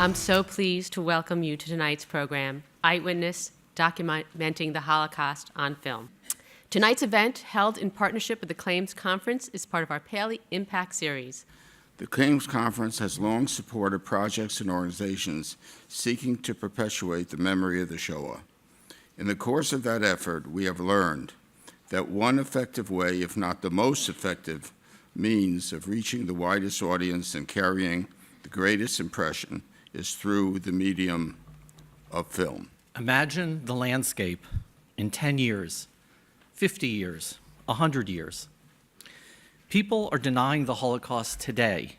I'm so pleased to welcome you to tonight's program, Eyewitness, documenting the Holocaust on film. Tonight's event, held in partnership with the Claims Conference, is part of our Paley Impact series. The Claims Conference has long supported projects and organizations seeking to perpetuate the memory of the Shoah. In the course of that effort, we have learned that one effective way, if not the most effective, means of reaching the widest audience and carrying the greatest impression is through the medium of film. Imagine the landscape in 10 years, 50 years, 100 years. People are denying the Holocaust today,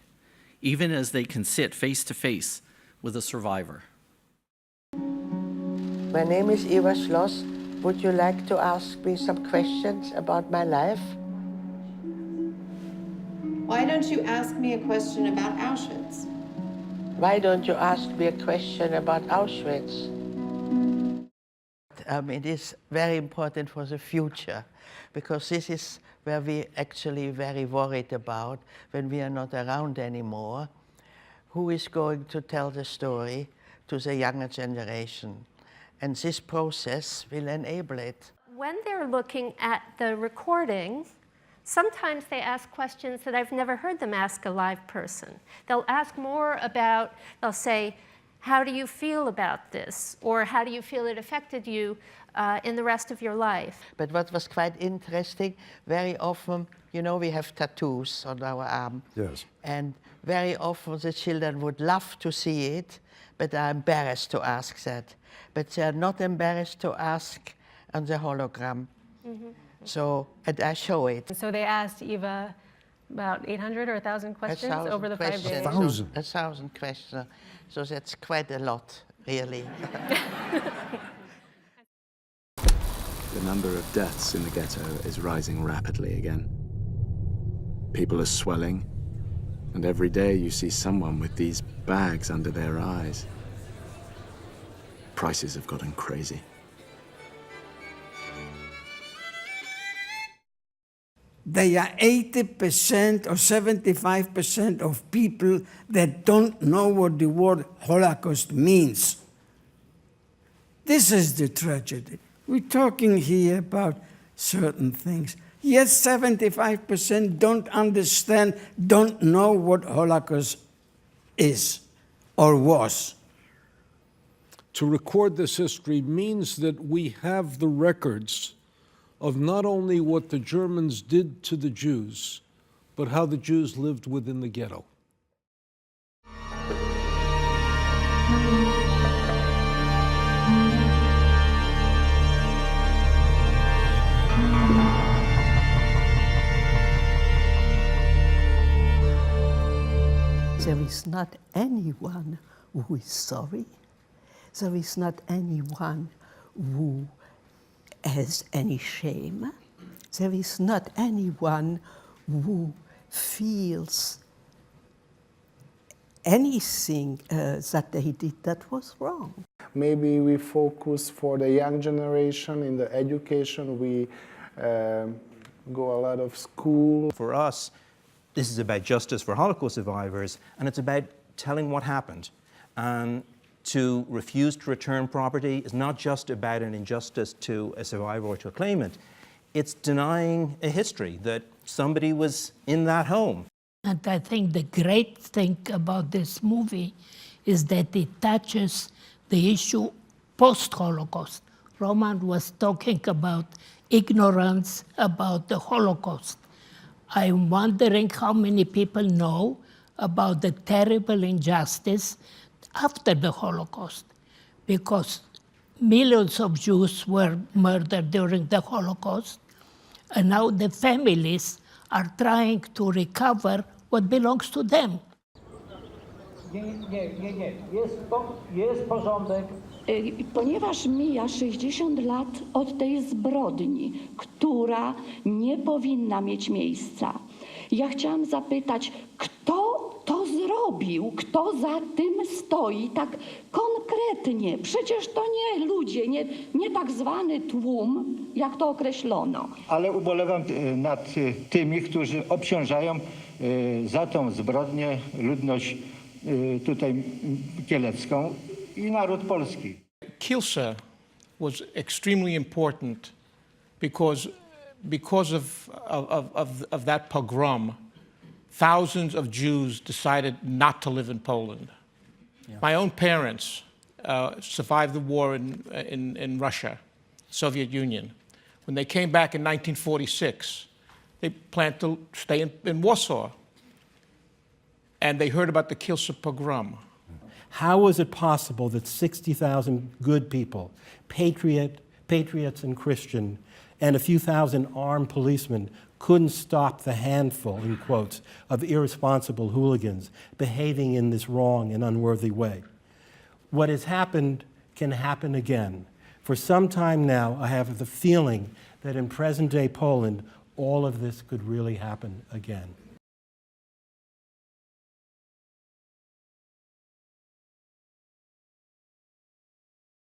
even as they can sit face to face with a survivor. My name is Eva Schloss. Would you like to ask me some questions about my life? Why don't you ask me a question about Auschwitz? Why don't you ask me a question about Auschwitz? It is very important for the future, because this is where we're actually very worried about when we are not around anymore. Who is going to tell the story to the younger generation? And this process will enable it. When they're looking at the recording, sometimes they ask questions that I've never heard them ask a live person. They'll ask more about, they'll say, how do you feel about this? Or how do you feel it affected you in the rest of your life? But what was quite interesting, very often, you know, we have tattoos on our arm. Yes. And very often the children would love to see it, but are embarrassed to ask that. But they are not embarrassed to ask on the hologram. Mm-hmm. So, and I show it. So they asked Eva about 800 or 1,000 questions over the 5 days? 1,000. 1,000 questions. So that's quite a lot, really. The number of deaths in the ghetto is rising rapidly again. People are swelling, and every day you see someone with these bags under their eyes. Prices have gotten crazy. They are 80% or 75% of people that don't know what the word Holocaust means. This is the tragedy. We're talking here about certain things. Yes, 75% don't understand, don't know what Holocaust is or was. To record this history means that we have the records of not only what the Germans did to the Jews, but how the Jews lived within the ghetto. There is not anyone who is sorry. There is not anyone who has any shame. There is not anyone who feels anything that they did that was wrong. Maybe we focus for the young generation in the education. We go a lot of school. For us, this is about justice for Holocaust survivors, and it's about telling what happened. To refuse to return property is not just about an injustice to a survivor or to a claimant. It's denying a history that somebody was in that home. And I think the great thing about this movie is that it touches the issue post-Holocaust. Roman was talking about ignorance about the Holocaust. I'm wondering how many people know about the terrible injustice after the Holocaust, because millions of Jews were murdered during the Holocaust, and now the families are trying to recover what belongs to them. Jest porządek. Ponieważ mija 60 lat od tej zbrodni, która nie powinna mieć miejsca, ja chciałam zapytać, kto to zrobił, kto za tym stoi tak konkretnie? Przecież to nie ludzie, nie tak zwany tłum, jak to określono. Ale ubolewam nad tymi, którzy obciążają za tą zbrodnię ludność tutaj kielecką i naród polski. Kielce was extremely important because of that pogrom, thousands of Jews decided not to live in Poland. Yeah. My own parents survived the war in Russia, Soviet Union. When they came back in 1946, they planned to stay in Warsaw, and they heard about the Kielce pogrom. How was it possible that 60,000 good people, patriots and Christian, and a few thousand armed policemen couldn't stop the handful, in quotes, of irresponsible hooligans behaving in this wrong and unworthy way? What has happened can happen again. For some time now, I have the feeling that in present-day Poland, all of this could really happen again.